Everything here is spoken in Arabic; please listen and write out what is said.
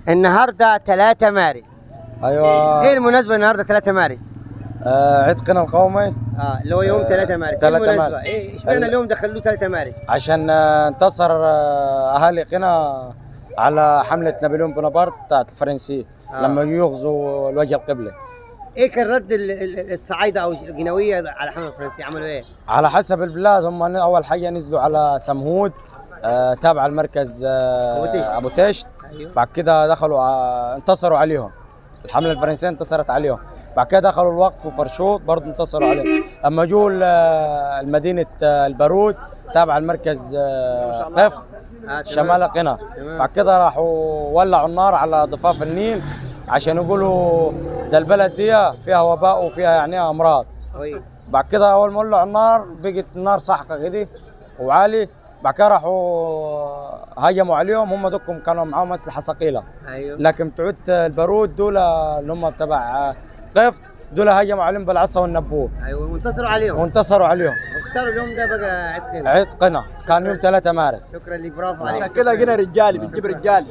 النهارده 3 مارس. ايوه. ايه المناسبة النهارده 3 مارس؟ عيد قنا القومي. اللي هو يوم 3 مارس. ايه 3 المناسبة؟ مارس. ايه اشمعنى اليوم ده خلوه 3 مارس؟ عشان انتصر اهالي قنا على حمله نابليون بونابرت بتاعت الفرنسيين لما يغزوا الوجه القبلي. ايه كان رد الصعايدة او الجنوية على حملة الفرنسية؟ عملوا ايه؟ على حسب البلاد، هم اول حاجه نزلوا على سمهود تابع المركز ابو تشت. أيوه. بعد كده دخلوا انتصروا عليهم، الحمله الفرنسيه انتصرت عليهم. بعد كده دخلوا الوقف وفرشوط برضه انتصروا عليهم. اما جو المدينه البارود تابع المركز قفط شمال قنا. بعد كده راحوا ولعوا النار على ضفاف النيل عشان يقولوا ده البلد دي فيها وباء وفيها يعني امراض. بعد كده اول ما ولعوا النار بقت النار سحقه كده وعالي. بعد كده راحوا هجموا عليهم، هم دوكم كانوا معاهم اسلحه ثقيله. ايوه. لكن بتوع البارود دول اللي هم تبع قفط دول هجموا عليهم بالعصا والنبوه. ايوه وانتصروا عليهم. وانتصروا عليهم. واختاروا اليوم ده بقى عيد قنا. عيد قنا كان يوم 3 مارس. شكرا لك، برافو عليك. عشان كده جينا رجالي بنجيب رجال.